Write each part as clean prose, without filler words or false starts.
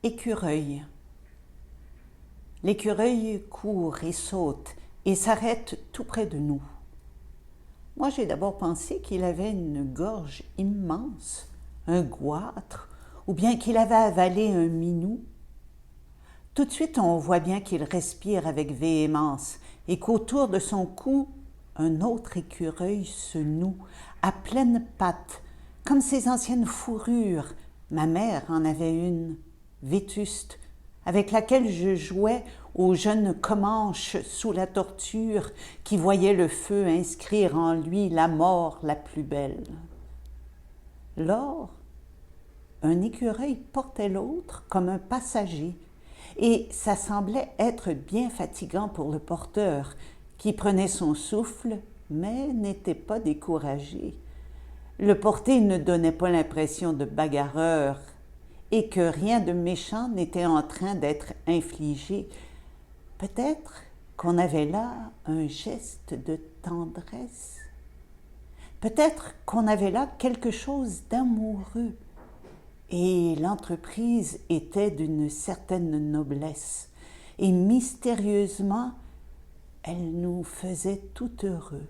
Écureuil. L'écureuil court et saute et s'arrête tout près de nous. Moi, j'ai d'abord pensé qu'il avait une gorge immense, un goitre, ou bien qu'il avait avalé un minou. Tout de suite, on voit bien qu'il respire avec véhémence et qu'autour de son cou, un autre écureuil se noue, à pleines pattes, comme ses anciennes fourrures. Ma mère en avait une, vétuste, avec laquelle je jouais au jeune Comanche sous la torture qui voyait le feu inscrire en lui la mort la plus belle. Lors, un écureuil portait l'autre comme un passager, et ça semblait être bien fatigant pour le porteur, qui prenait son souffle, mais n'était pas découragé. Le porter ne donnait pas l'impression de bagarreur, et que rien de méchant n'était en train d'être infligé. Peut-être qu'on avait là un geste de tendresse. Peut-être qu'on avait là quelque chose d'amoureux. Et l'entreprise était d'une certaine noblesse. Et mystérieusement, elle nous faisait tout heureux.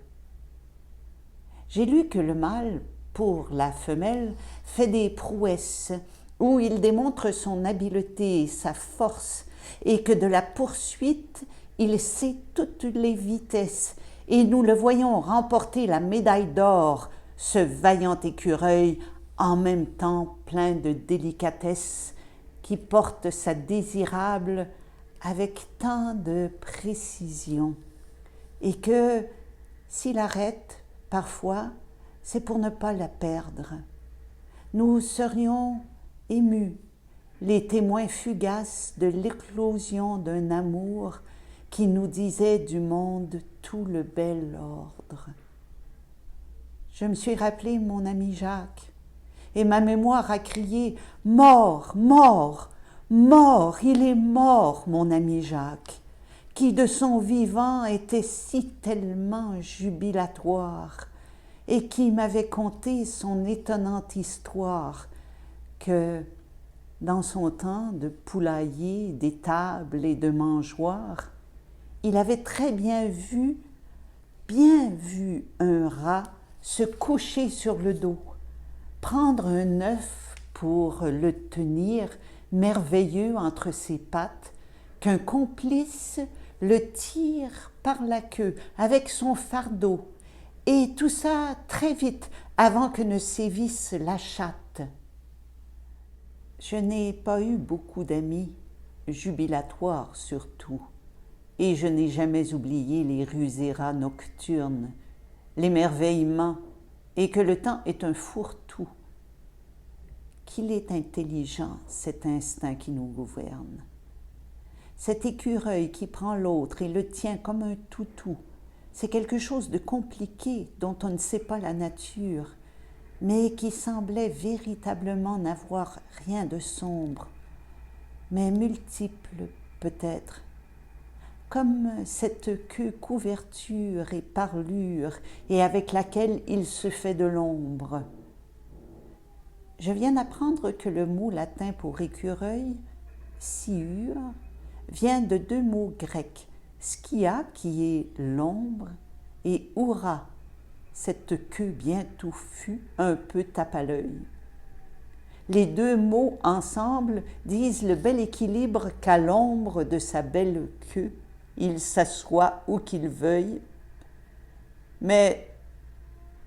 J'ai lu que le mâle, pour la femelle, fait des prouesses où il démontre son habileté et sa force, et que de la poursuite, il sait toutes les vitesses, et nous le voyons remporter la médaille d'or, ce vaillant écureuil, en même temps plein de délicatesse, qui porte sa désirable avec tant de précision, et que, s'il arrête, parfois, c'est pour ne pas la perdre. Nous serions émus, les témoins fugaces de l'éclosion d'un amour qui nous disait du monde tout le bel ordre. Je me suis rappelé mon ami Jacques, et ma mémoire a crié « Mort, mort, mort, il est mort, mon ami Jacques !» qui de son vivant était si tellement jubilatoire, et qui m'avait conté son étonnante histoire, que, dans son temps de poulailler, d'étable et de mangeoire, il avait très bien vu un rat se coucher sur le dos, prendre un œuf pour le tenir merveilleux entre ses pattes, qu'un complice le tire par la queue avec son fardeau, et tout ça très vite, avant que ne sévisse la chatte. Je n'ai pas eu beaucoup d'amis, jubilatoires surtout, et je n'ai jamais oublié les rusés-rats nocturnes, l'émerveillement, et que le temps est un fourre-tout. Qu'il est intelligent, cet instinct qui nous gouverne. Cet écureuil qui prend l'autre et le tient comme un toutou, c'est quelque chose de compliqué dont on ne sait pas la nature, mais qui semblait véritablement n'avoir rien de sombre, mais multiple peut-être, comme cette queue couverture et parlure et avec laquelle il se fait de l'ombre. Je viens d'apprendre que le mot latin pour écureuil, sciure, vient de deux mots grecs, skia qui est l'ombre et oura, cette queue bien touffue, un peu tape à l'œil. Les deux mots ensemble disent le bel équilibre qu'à l'ombre de sa belle queue, il s'assoit où qu'il veuille, mais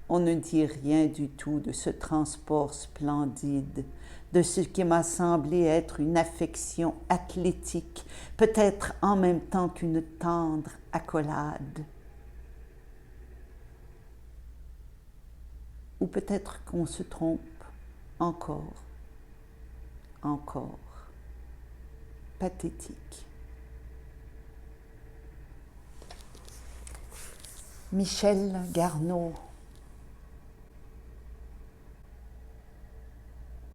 on ne dit rien du tout de ce transport splendide, de ce qui m'a semblé être une affection athlétique, peut-être en même temps qu'une tendre accolade. Ou peut-être qu'on se trompe encore, pathétique. Michel Garneau.